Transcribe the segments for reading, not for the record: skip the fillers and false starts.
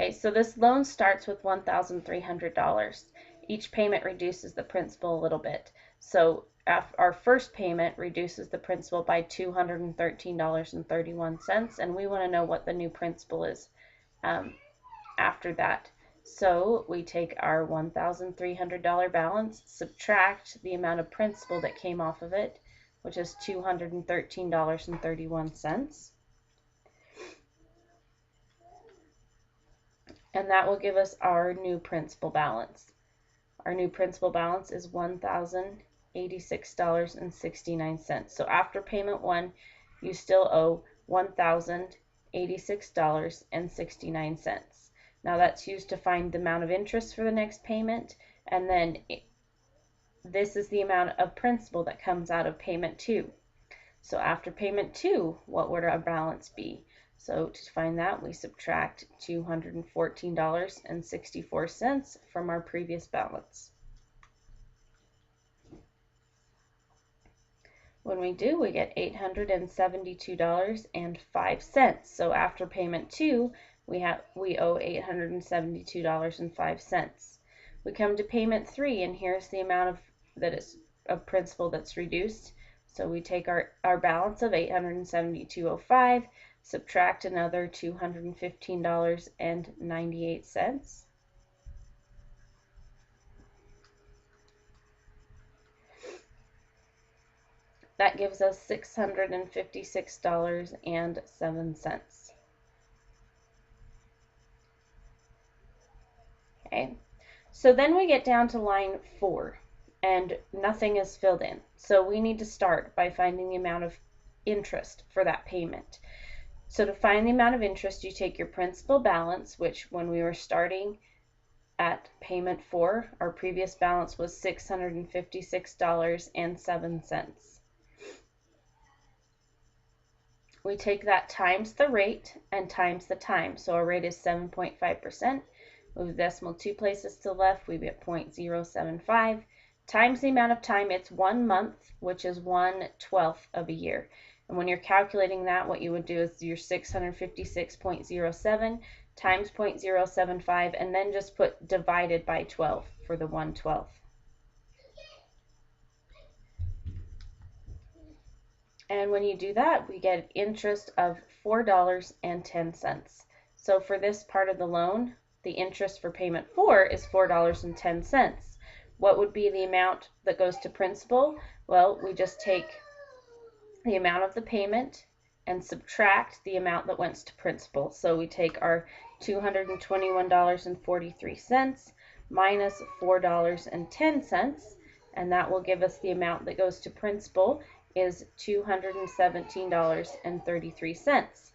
Okay, so this loan starts with $1,300. Each payment reduces the principal a little bit. So our first payment reduces the principal by $213.31, and we want to know what the new principal is after that. So we take our $1,300 balance, subtract the amount of principal that came off of it, which is $213.31. And that will give us our new principal balance. Our new principal balance is $1,086.69. So after payment 1, you still owe $1,086.69. Now that's used to find the amount of interest for the next payment, and then this is the amount of principal that comes out of payment 2. So after payment 2, what would our balance be? So to find that, we subtract $214.64 from our previous balance. When we do, we get $872.05. So after payment 2, we owe $872.05. We come to payment 3, and here's the amount of principal that's reduced. So we take our balance of $872.05, subtract another $215.98. That gives us $656.07. Okay, so then we get down to line 4, and nothing is filled in. So we need to start by finding the amount of interest for that payment. So to find the amount of interest, you take your principal balance, which when we were starting at payment 4, our previous balance was $656.07. We take that times the rate and times the time. So our rate is 7.5%. Move the decimal 2 places to the left, we get 0.075. Times the amount of time, it's 1 month, which is 1/12 of a year. And when you're calculating that, what you would do is your 656.07 times 0.075, and then just put divided by 12 for the 1/12. And when you do that, we get interest of $4.10. So for this part of the loan, the interest for payment 4 is $4.10. What would be the amount that goes to principal? Well, we just take the amount of the payment and subtract the amount that went to principal. So we take our $221.43 minus $4.10, and that will give us the amount that goes to principal is $217.33.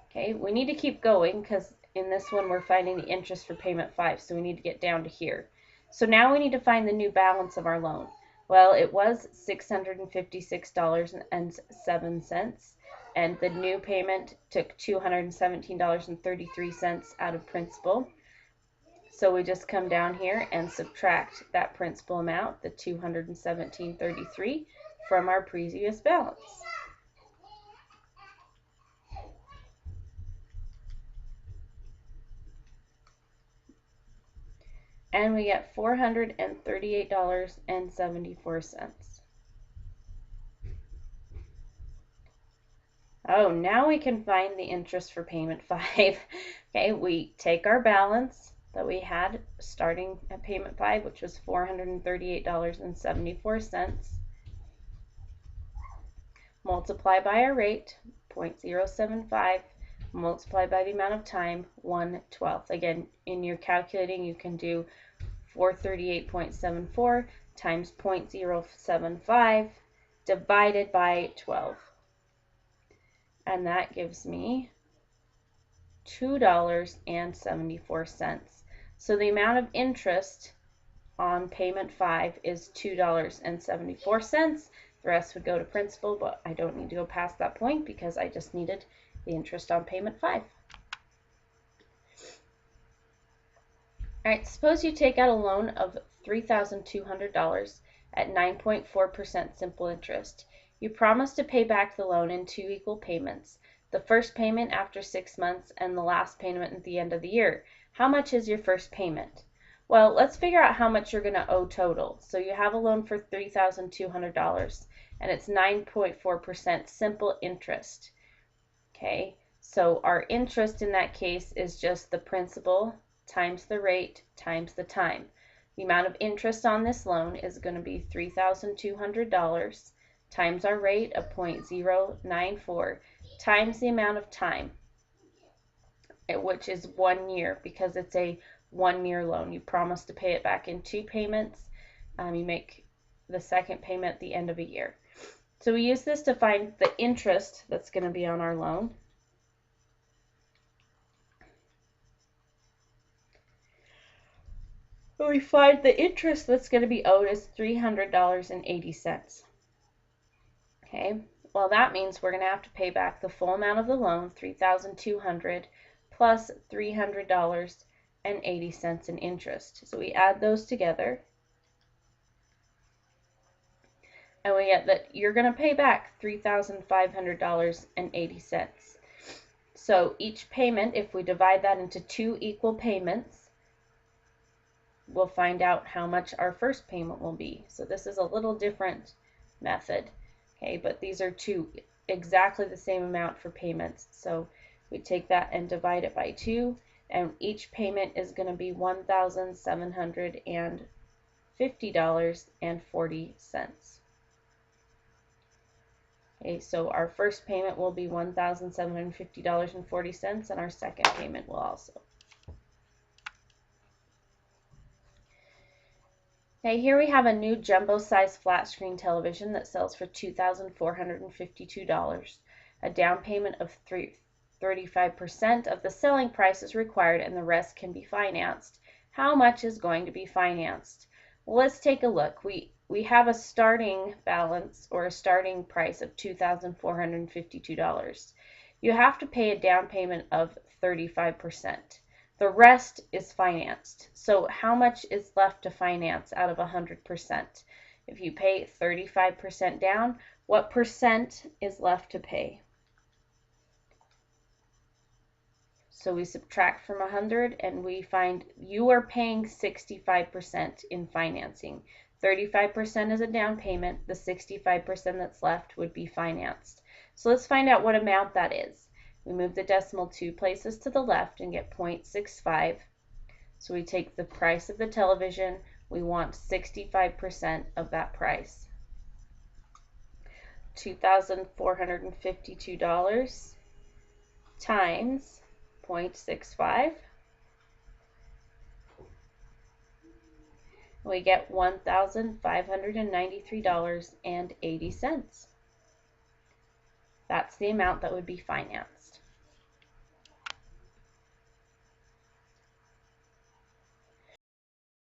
Okay, we need to keep going because in this one we're finding the interest for payment 5, so we need to get down to here. So now we need to find the new balance of our loan. Well, it was $656.07, and the new payment took $217.33 out of principal. So we just come down here and subtract that principal amount, the $217.33, from our previous balance. And we get $438.74. Oh, now we can find the interest for payment 5. Okay, we take our balance that we had starting at payment 5, which was $438.74, multiply by our rate, 0.075, multiply by the amount of time, 1/12. Again, in your calculating, you can do 438.74 times 0.075 divided by 12. And that gives me $2.74. So the amount of interest on payment 5 is $2.74. The rest would go to principal, but I don't need to go past that point because I just needed the interest on payment 5. All right, suppose you take out a loan of $3,200 at 9.4% simple interest. You promise to pay back the loan in 2 equal payments. the first payment after 6 months, and the last payment at the end of the year. How much is your first payment? Well, let's figure out how much you're going to owe total. So you have a loan for $3,200 and it's 9.4% simple interest. Okay, so our interest in that case is just the principal times the rate times the time. The amount of interest on this loan is going to be $3,200 times our rate of 0.094 times the amount of time, which is 1 year, because it's a 1-year loan. You promise to pay it back in 2 payments. You make the second payment at the end of a year. So we use this to find the interest that's going to be on our loan. We find the interest that's going to be owed is $300.80. Okay, well that means we're going to have to pay back the full amount of the loan, $3,200 plus $300.80 in interest. So we add those together, and we get that you're going to pay back $3,500.80. So each payment, if we divide that into 2 equal payments, we'll find out how much our first payment will be. So this is a little different method, okay, but these are 2 exactly the same amount for payments. So we take that and divide it by 2, and each payment is going to be $1,750.40. Okay, so our first payment will be $1,750.40, and our second payment will also. Okay, here we have a new jumbo-size flat screen television that sells for $2,452. A down payment of 35% of the selling price is required, and the rest can be financed. How much is going to be financed? Well, let's take a look. We have a starting balance, or a starting price, of $2,452. You have to pay a down payment of 35%. The rest is financed. So how much is left to finance out of 100%? If you pay 35% down, what percent is left to pay? So we subtract from 100 and we find you are paying 65% in financing. 35% is a down payment. The 65% that's left would be financed. So let's find out what amount that is. We move the decimal 2 places to the left and get 0.65. So we take the price of the television. We want 65% of that price. $2,452 times 0.65. We get $1,593.80. That's the amount that would be financed.